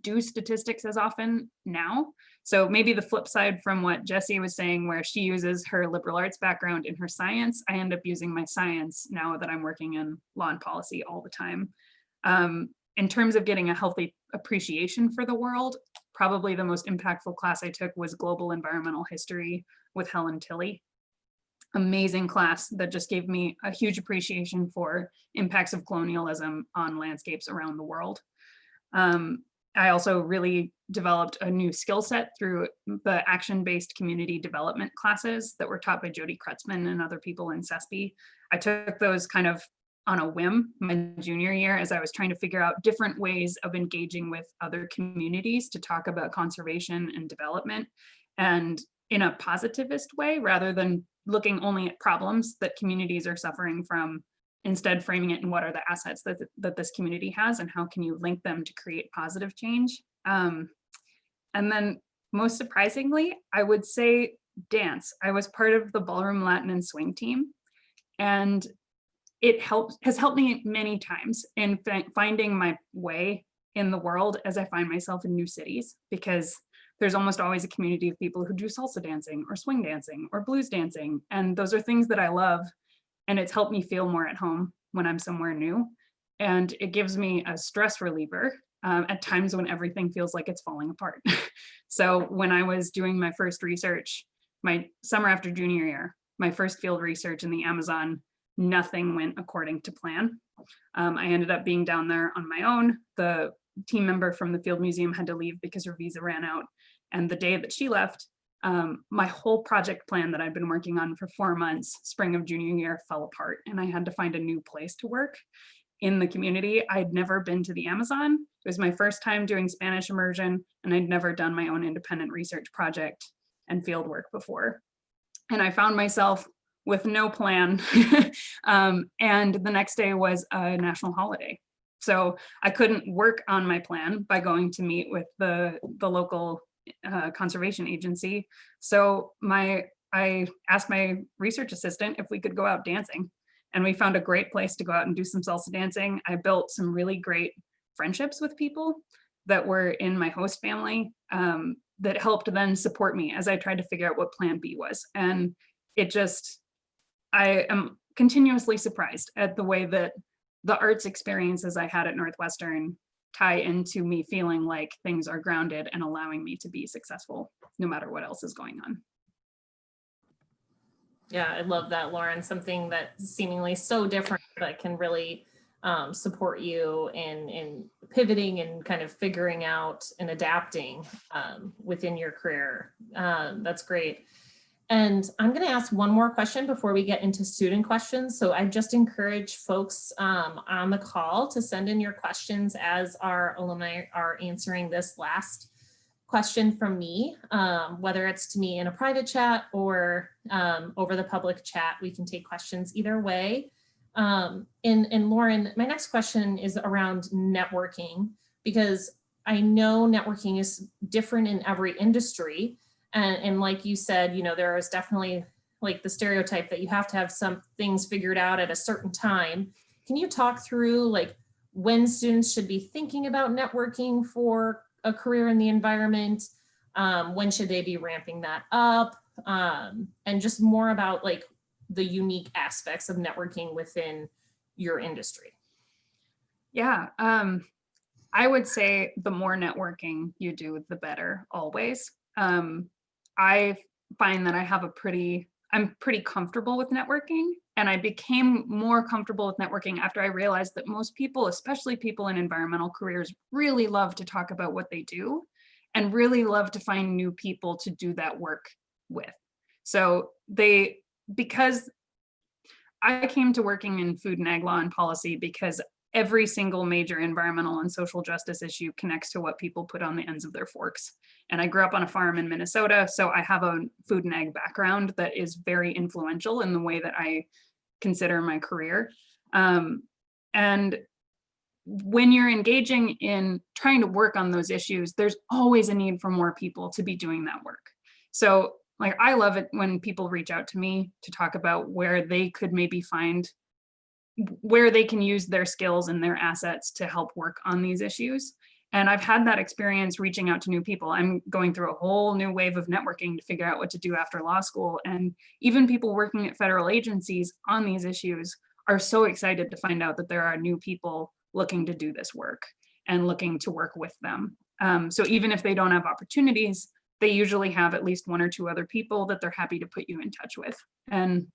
do statistics as often now. So maybe the flip side from what Jessie was saying, where she uses her liberal arts background in her science, I end up using my science now that I'm working in law and policy all the time. In terms of getting a healthy appreciation for the world, probably the most impactful class I took was Global Environmental History with Helen Tilley. Amazing class that just gave me a huge appreciation for impacts of colonialism on landscapes around the world. I also really developed a new skill set through the action-based community development classes that were taught by Jody Krutzman and other people in CESP. I took those kind of on a whim my junior year as I was trying to figure out different ways of engaging with other communities to talk about conservation and development, and in a positivist way rather than looking only at problems that communities are suffering from, instead framing it in what are the assets that this community has and how can you link them to create positive change. And then most surprisingly, I would say dance. I was part of the ballroom, Latin, and swing team, and it has helped me many times in finding my way in the world as I find myself in new cities, because there's almost always a community of people who do salsa dancing or swing dancing or blues dancing. And those are things that I love. And it's helped me feel more at home when I'm somewhere new. And it gives me a stress reliever at times when everything feels like it's falling apart. So when I was doing my first research, my summer after junior year, my first field research in the Amazon, nothing went according to plan. I ended up being down there on my own. The team member from the Field Museum had to leave because her visa ran out. And the day that she left, my whole project plan that I'd been working on for 4 months, spring of junior year, fell apart, and I had to find a new place to work in the community. I'd never been to the Amazon. It was my first time doing Spanish immersion, and I'd never done my own independent research project and field work before. And I found myself with no plan. And the next day was a national holiday. So I couldn't work on my plan by going to meet with the local conservation agency. So I asked my research assistant if we could go out dancing, and we found a great place to go out and do some salsa dancing. I built some really great friendships with people that were in my host family that helped then support me as I tried to figure out what plan B was. And I am continuously surprised at the way that the arts experiences I had at Northwestern tie into me feeling like things are grounded and allowing me to be successful no matter what else is going on. Yeah, I love that, Lauren. Something that's seemingly so different that can really support you in pivoting and kind of figuring out and adapting within your career. That's great. And I'm going to ask one more question before we get into student questions. So I just encourage folks on the call to send in your questions as our alumni are answering this last question from me, whether it's to me in a private chat or over the public chat. We can take questions either way. And Lauren, my next question is around networking, because I know networking is different in every industry. And like you said, you know, there is definitely like the stereotype that you have to have some things figured out at a certain time. Can you talk through like when students should be thinking about networking for a career in the environment? When should they be ramping that up? And just more about like the unique aspects of networking within your industry. Yeah, I would say the more networking you do, the better always. I find that I'm pretty comfortable with networking, and I became more comfortable with networking after I realized that most people, especially people in environmental careers, really love to talk about what they do and really love to find new people to do that work with. So because I came to working in food and ag law and policy because every single major environmental and social justice issue connects to what people put on the ends of their forks. And I grew up on a farm in Minnesota, so I have a food and ag background that is very influential in the way that I consider my career. And when you're engaging in trying to work on those issues, there's always a need for more people to be doing that work. So like, I love it when people reach out to me to talk about where they could maybe find where they can use their skills and their assets to help work on these issues. And I've had that experience reaching out to new people. I'm going through a whole new wave of networking to figure out what to do after law school. And even people working at federal agencies on these issues are so excited to find out that there are new people looking to do this work and looking to work with them. So even if they don't have opportunities, they usually have at least one or two other people that they're happy to put you in touch with. And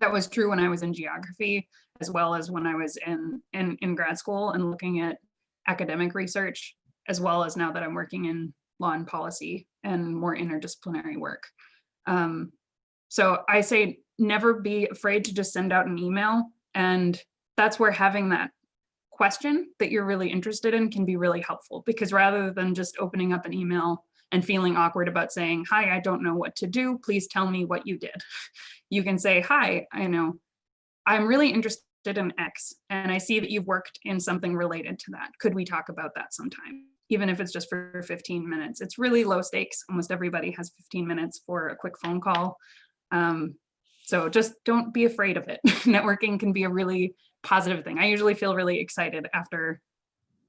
that was true when I was in geography, as well as when I was in grad school and looking at academic research, as well as now that I'm working in law and policy and more interdisciplinary work. So I say never be afraid to just send out an email. And that's where having that question that you're really interested in can be really helpful, because rather than just opening up an email and feeling awkward about saying, hi, I don't know what to do, please tell me what you did. You can say, hi, I know, I'm really interested in X, and I see that you've worked in something related to that. Could we talk about that sometime? Even if it's just for 15 minutes. It's really low stakes. Almost everybody has 15 minutes for a quick phone call. So just don't be afraid of it. Networking can be a really positive thing. I usually feel really excited after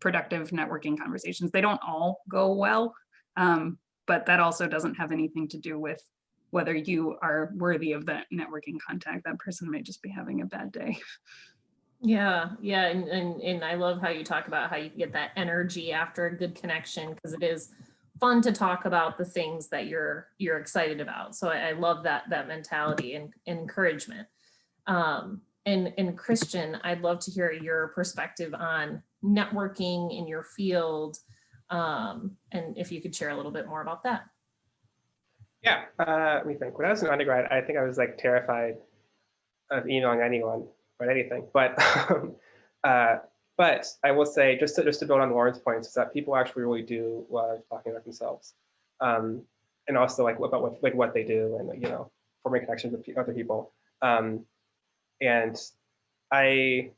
productive networking conversations. They don't all go well, but that also doesn't have anything to do with whether you are worthy of that networking contact. That person may just be having a bad day. Yeah, and I love how you talk about how you get that energy after a good connection, because it is fun to talk about the things that you're excited about. So I love that mentality and encouragement. And Christian, I'd love to hear your perspective on networking in your field, and if you could share a little bit more about that. Yeah, let me think. When I was an undergrad, I think I was like terrified of emailing anyone or anything. But I will say, just to build on Lauren's points, is that people actually really do love talking about themselves, and also like about what they do, and forming connections with other people. And I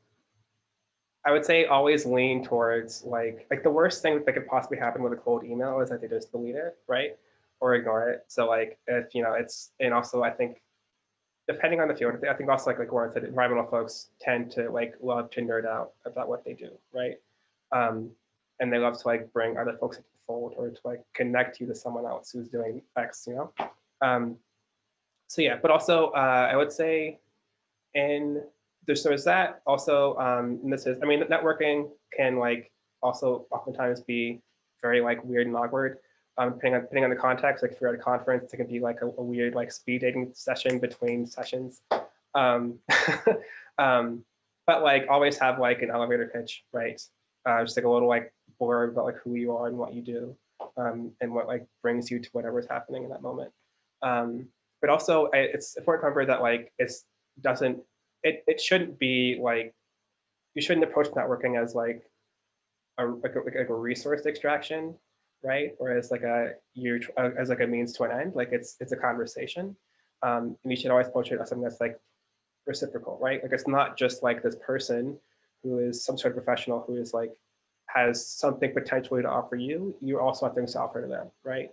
would say always lean towards like the worst thing that could possibly happen with a cold email is that they just delete it, right? Or ignore it. So like if it's, and also I think depending on the field, I think also like Warren said, environmental folks tend to like love to nerd out about what they do, right? And they love to like bring other folks into the fold, or to like connect you to someone else who's doing X, So yeah, but also I would say there's that also, and this is, networking can like also oftentimes be very like weird and awkward. Depending on the context, like if you're at a conference, it can be like a weird like speed dating session between sessions. But like always have like an elevator pitch, right? Just like a little like blurb about like who you are and what you do, and what like brings you to whatever's happening in that moment. But also it's important to remember that like it shouldn't be like, you shouldn't approach networking as like a resource extraction, right? Or as like a means to an end. Like it's a conversation, and you should always approach it as something that's like reciprocal, right? Like it's not just like this person who is some sort of professional who is like has something potentially to offer you. You also have things to offer to them, right?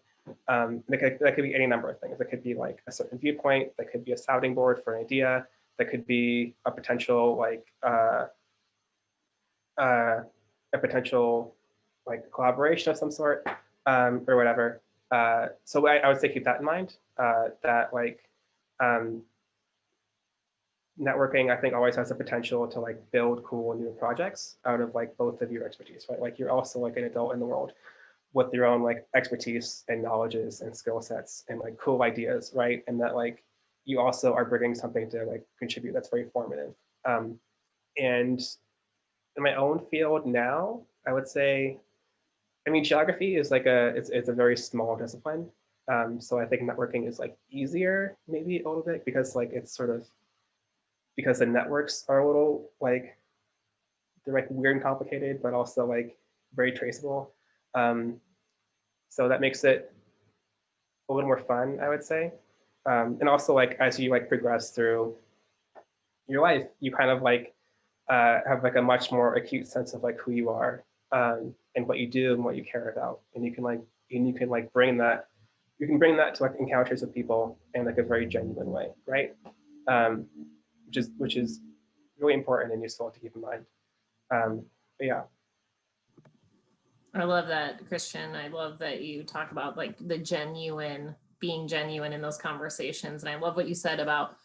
That could be any number of things. That could be like a certain viewpoint. That could be a sounding board for an idea. That could be a potential like collaboration of some sort, or whatever. So I would say keep that in mind. That like networking, I think, always has the potential to like build cool new projects out of like both of your expertise, right? Like you're also like an adult in the world. with your own like expertise and knowledges and skill sets and like cool ideas, right? And that like you also are bringing something to like contribute that's very formative. And in my own field now, I would say, I mean, geography is like it's a very small discipline. So I think networking is like easier maybe a little bit because like it's sort of, because the networks are a little like, they're like weird and complicated, but also like very traceable. So that makes it a little more fun, I would say. And also like as you like progress through your life, you kind of like have like a much more acute sense of like who you are, and what you do and what you care about, and you can like bring that, to like encounters with people in like a very genuine way, right? Which is really important and useful to keep in mind. But yeah. I love that, Christian. I love that you talk about like the being genuine in those conversations. And I love what you said about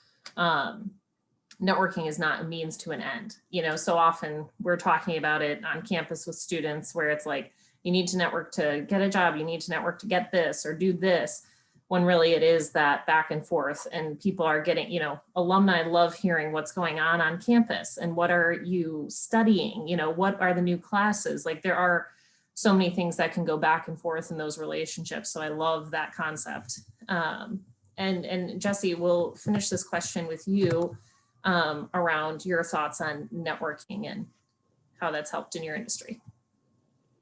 networking is not a means to an end. You know, so often we're talking about it on campus with students where it's like, you need to network to get a job, you need to network to get this or do this, when really it is that back and forth, and people are getting, you know, alumni love hearing what's going on campus and what are you studying, you know, what are the new classes, like there are so many things that can go back and forth in those relationships. So I love that concept. And Jesse, we'll finish this question with you around your thoughts on networking and how that's helped in your industry.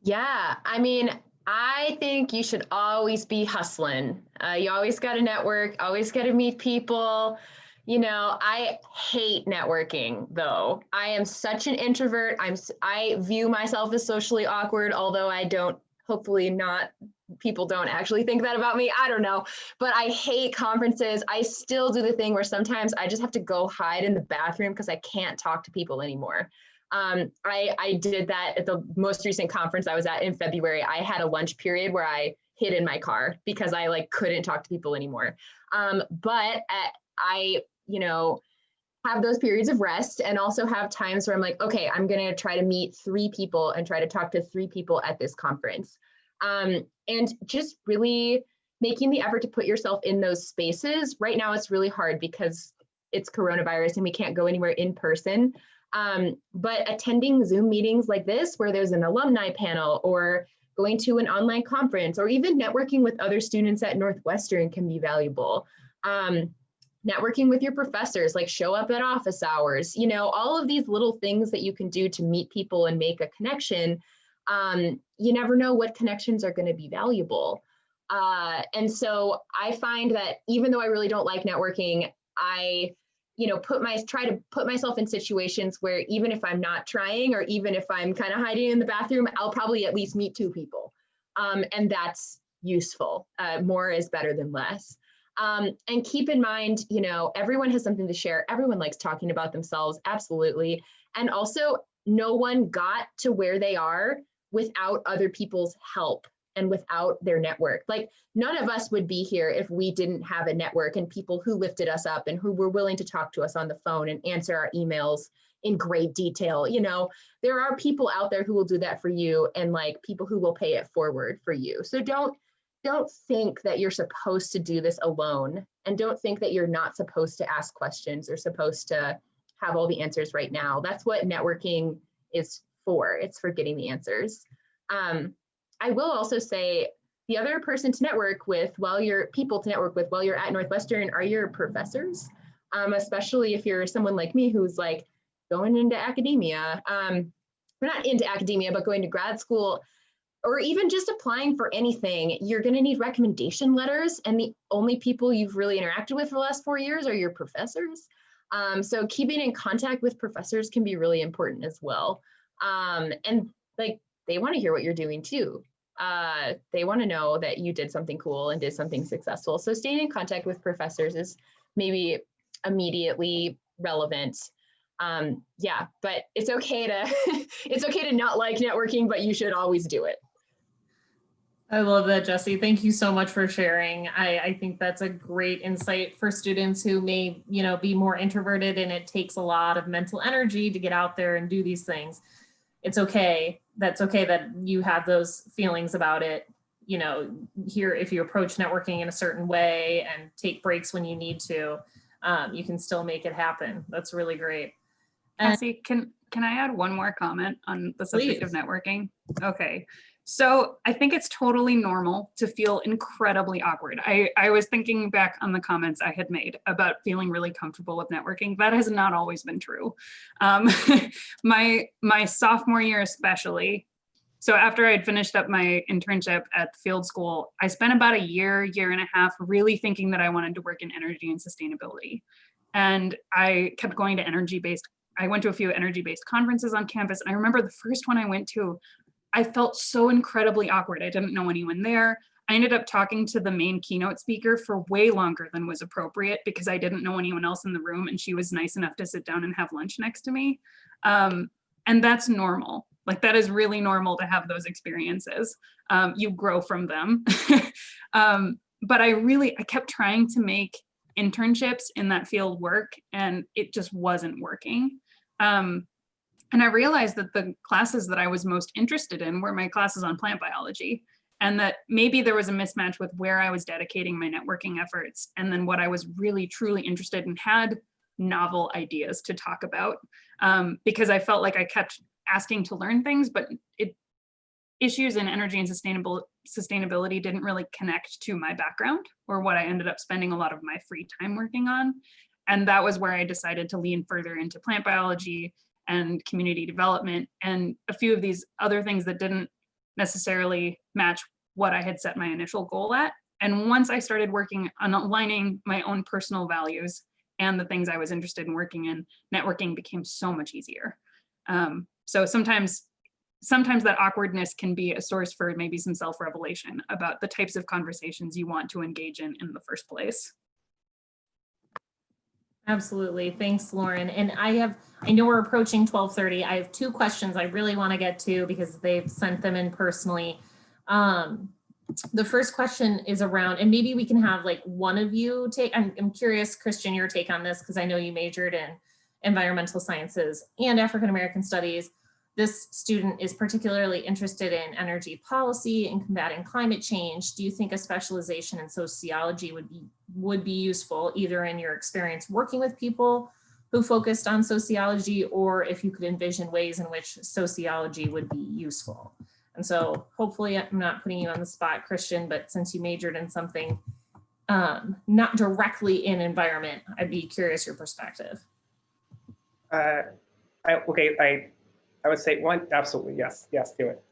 Yeah, I mean, I think you should always be hustling. You always got to network, always got to meet people. You know, I hate networking though. I am such an introvert. I view myself as socially awkward, although I don't, hopefully not, people don't actually think that about me. I don't know, but I hate conferences. I still do the thing where sometimes I just have to go hide in the bathroom because I can't talk to people anymore. I did that at the most recent conference I was at in February. I had a lunch period where I hid in my car because I like couldn't talk to people anymore. But I, you know, have those periods of rest and also have times where I'm like, okay, I'm going to try to meet 3 people and try to talk to 3 people at this conference. And just really making the effort to put yourself in those spaces. Right now, it's really hard because it's coronavirus and we can't go anywhere in person. But attending Zoom meetings like this, where there's an alumni panel or going to an online conference or even networking with other students at Northwestern can be valuable. Networking with your professors, like show up at office hours, you know, all of these little things that you can do to meet people and make a connection. You never know what connections are going to be valuable. And so I find that even though I really don't like networking, I, you know, try to put myself in situations where even if I'm not trying, or even if I'm kind of hiding in the bathroom, I'll probably at least meet 2 people. And that's useful. More is better than less. And keep in mind, you know, everyone has something to share. Everyone likes talking about themselves. Absolutely. And also no one got to where they are without other people's help and without their network. Like none of us would be here if we didn't have a network and people who lifted us up and who were willing to talk to us on the phone and answer our emails in great detail. You know, there are people out there who will do that for you, and like people who will pay it forward for you. So don't think that you're supposed to do this alone, and don't think that you're not supposed to ask questions or supposed to have all the answers right now. That's what networking is for. It's for getting the answers. I will also say the other person to network with people to network with while you're at Northwestern are your professors, especially if you're someone like me who's like going into academia, not into academia, but going to grad school, or even just applying for anything. You're going to need recommendation letters, and the only people you've really interacted with for the last 4 years are your professors. So keeping in contact with professors can be really important as well. And like, they want to hear what you're doing too. They want to know that you did something cool and did something successful. So staying in contact with professors is maybe immediately relevant. Yeah, but it's okay to not like networking, but you should always do it. I love that, Jesse. Thank you so much for sharing. I think that's a great insight for students who may, you know, be more introverted, and it takes a lot of mental energy to get out there and do these things. It's okay. That's okay that you have those feelings about it. you know, here, if you approach networking in a certain way and take breaks when you need to, you can still make it happen. That's really great. And Cassie, can I add one more comment on the subject of please. networking? Okay. So I think it's totally normal to feel incredibly awkward. I was thinking back on the comments I had made about feeling really comfortable with networking. That has not always been true. My sophomore year especially, so after I'd finished up my internship at the field school, I spent about a year and a half really thinking that I wanted to work in energy and sustainability. And I kept going to I went to a few energy-based conferences on campus. And I remember the first one I went to, I felt so incredibly awkward. I didn't know anyone there. I ended up talking to the main keynote speaker for way longer than was appropriate because I didn't know anyone else in the room, and she was nice enough to sit down and have lunch next to me. And that's normal. Like, that is really normal to have those experiences. You grow from them. But I kept trying to make internships in that field work, and it just wasn't working. And I realized that the classes that I was most interested in were my classes on plant biology, and that maybe there was a mismatch with where I was dedicating my networking efforts and then what I was really, truly interested in, had novel ideas to talk about, because I felt like I kept asking to learn things, but issues in energy and sustainability didn't really connect to my background or what I ended up spending a lot of my free time working on. And that was where I decided to lean further into plant biology and community development and a few of these other things that didn't necessarily match what I had set my initial goal at. And once I started working on aligning my own personal values and the things I was interested in working in, networking became so much easier. So sometimes that awkwardness can be a source for maybe some self-revelation about the types of conversations you want to engage in the first place. Absolutely. Thanks, Lauren. And I know we're approaching 12:30. I have two questions I really want to get to because they've sent them in personally. The first question is around, and maybe we can have like one of you take, I'm curious, Christian, your take on this, because I know you majored in environmental sciences and African-American studies. This student is particularly interested in energy policy and combating climate change. Do you think a specialization in sociology would be useful, either in your experience working with people who focused on sociology, or if you could envision ways in which sociology would be useful? And so hopefully I'm not putting you on the spot, Christian, but since you majored in something not directly in environment, I'd be curious your perspective. I would say one, absolutely, yes, do it.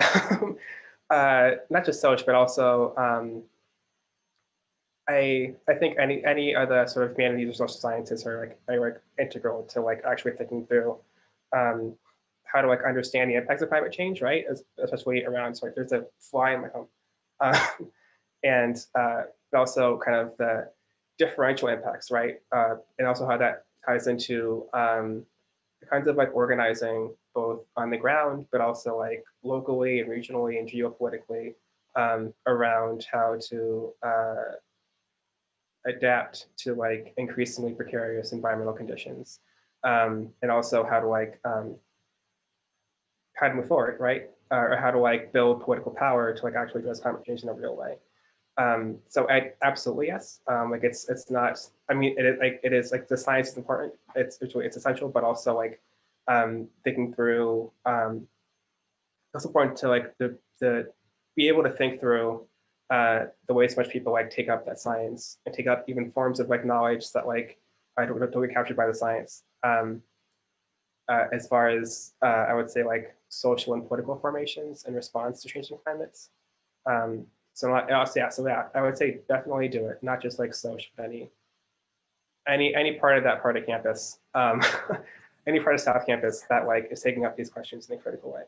Not just social, but also I think any of the sort of humanities or social sciences are like integral to like actually thinking through how to like understand the impacts of climate change, right? Especially around, sorry, there's a fly in my home, and also kind of the differential impacts, right? And also how that ties into kinds of like organizing both on the ground, but also like locally and regionally and geopolitically around how to adapt to like increasingly precarious environmental conditions, and also how to like how to move forward, right? Or how to like build political power to like actually address climate change in a real way. So I absolutely yes. Like it's not. I mean, it is like the science is important. It's essential, but also like thinking through. It's important to like the be able to think through the ways in which people like take up that science and take up even forms of like knowledge that like don't get captured by the science. As far as I would say like social and political formations in response to changing climates. So I would say definitely do it, not just like social, but any part of that part of campus, any part of South Campus that like is taking up these questions in a critical way.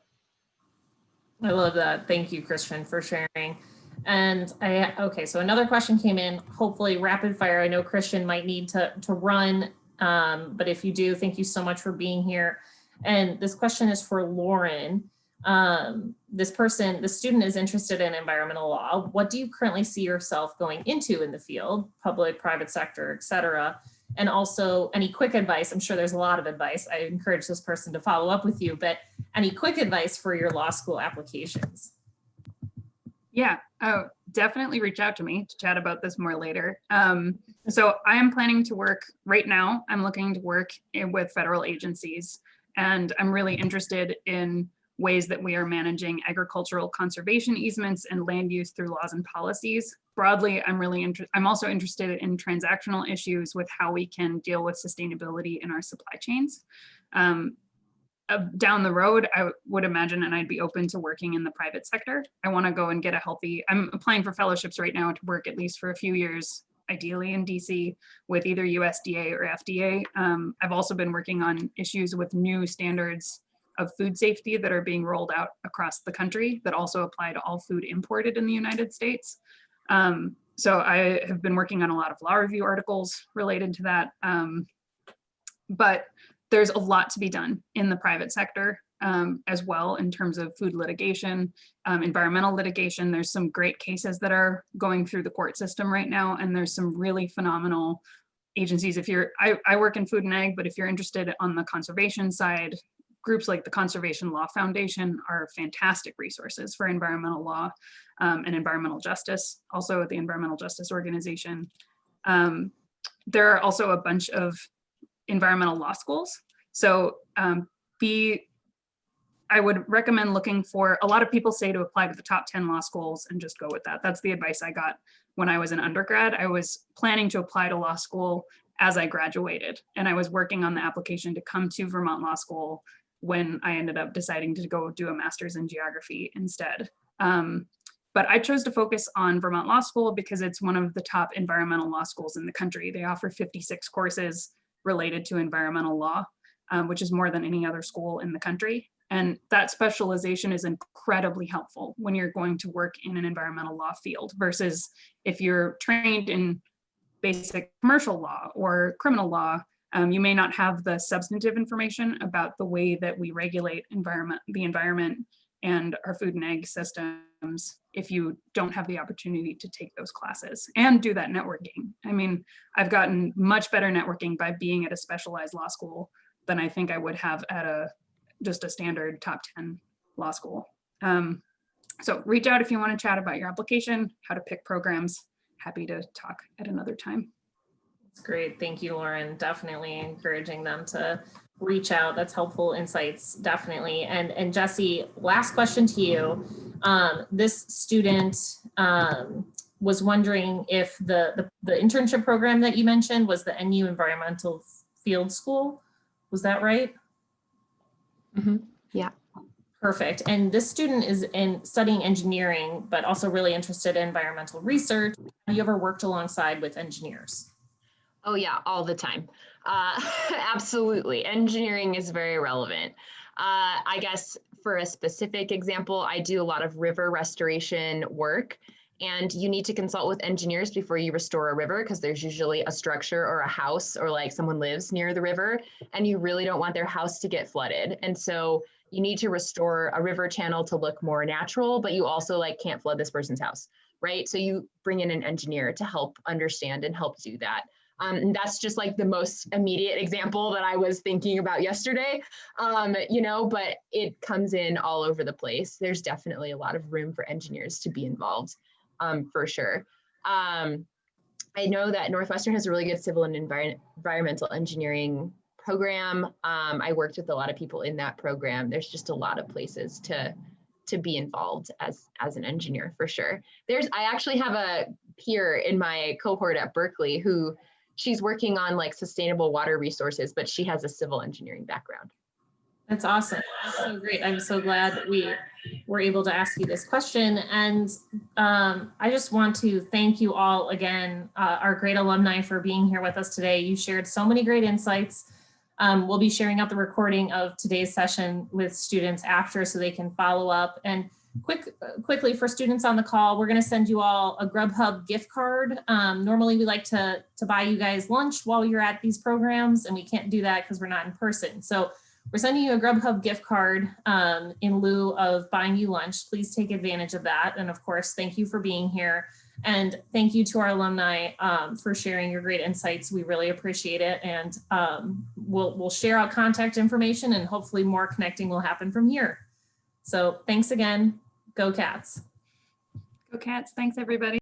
I love that. Thank you, Christian, for sharing. And okay, so another question came in, hopefully rapid fire. I know Christian might need to run, but if you do, thank you so much for being here. And this question is for Lauren. The student is interested in environmental law. What do you currently see yourself going into in the field, public, private sector, et cetera? And also any quick advice, I'm sure there's a lot of advice. I encourage this person to follow up with you, but any quick advice for your law school applications? Yeah, oh, definitely reach out to me to chat about this more later. So I am planning to work right now. I'm looking to work with federal agencies, and I'm really interested in ways that we are managing agricultural conservation easements and land use through laws and policies. Broadly, I'm also interested in transactional issues with how we can deal with sustainability in our supply chains. Down the road, I would imagine, and I'd be open to working in the private sector. I want to go and get I'm applying for fellowships right now to work at least for a few years, ideally in DC with either USDA or FDA. I've also been working on issues with new standards of food safety that are being rolled out across the country that also apply to all food imported in the United States. So I have been working on a lot of law review articles related to that. But there's a lot to be done in the private sector as well in terms of food litigation, environmental litigation. There's some great cases that are going through the court system right now, and there's some really phenomenal agencies. I work in food and ag, but if you're interested on the conservation side, groups like the Conservation Law Foundation are fantastic resources for environmental law and environmental justice, also the Environmental Justice Organization. There are also a bunch of environmental law schools. So I would recommend looking for, a lot of people say to apply to the top 10 law schools and just go with that. That's the advice I got when I was an undergrad. I was planning to apply to law school as I graduated, and I was working on the application to come to Vermont Law School when I ended up deciding to go do a master's in geography instead. But I chose to focus on Vermont Law School because it's one of the top environmental law schools in the country. They offer 56 courses related to environmental law, which is more than any other school in the country. And that specialization is incredibly helpful when you're going to work in an environmental law field versus if you're trained in basic commercial law or criminal law, you may not have the substantive information about the way that we regulate the environment and our food and ag systems if you don't have the opportunity to take those classes and do that networking. I mean, I've gotten much better networking by being at a specialized law school than I think I would have at just a standard top 10 law school. So reach out if you want to chat about your application, how to pick programs. Happy to talk at another time. That's great. Thank you, Lauren. Definitely encouraging them to reach out. That's helpful insights, definitely. And Jesse, last question to you. This student was wondering if the internship program that you mentioned was the NU Environmental Field School. Was that right? Mm-hmm. Yeah. Perfect. And this student is studying engineering, but also really interested in environmental research. Have you ever worked alongside with engineers? Oh yeah, all the time. Absolutely. Engineering is very relevant. I guess for a specific example, I do a lot of river restoration work, and you need to consult with engineers before you restore a river because there's usually a structure or a house or like someone lives near the river and you really don't want their house to get flooded. And so you need to restore a river channel to look more natural, but you also like can't flood this person's house, right? So you bring in an engineer to help understand and help do that. And that's just like the most immediate example that I was thinking about yesterday, but it comes in all over the place. There's definitely a lot of room for engineers to be involved, for sure. I know that Northwestern has a really good civil and environmental engineering program. I worked with a lot of people in that program. There's just a lot of places to be involved as an engineer, for sure. I actually have a peer in my cohort at Berkeley who she's working on like sustainable water resources, but she has a civil engineering background. That's awesome. That's so great. I'm so glad we were able to ask you this question. And I just want to thank you all again, our great alumni, for being here with us today. You shared so many great insights. We'll be sharing out the recording of today's session with students after so they can follow up. And quickly for students on the call, we're going to send you all a Grubhub gift card. Normally we like to buy you guys lunch while you're at these programs, and we can't do that because we're not in person. So we're sending you a Grubhub gift card in lieu of buying you lunch. Please take advantage of that. And of course, thank you for being here. And thank you to our alumni for sharing your great insights. We really appreciate it. And we'll share out contact information, and hopefully more connecting will happen from here. So thanks again. Go Cats. Go Cats. Thanks, everybody.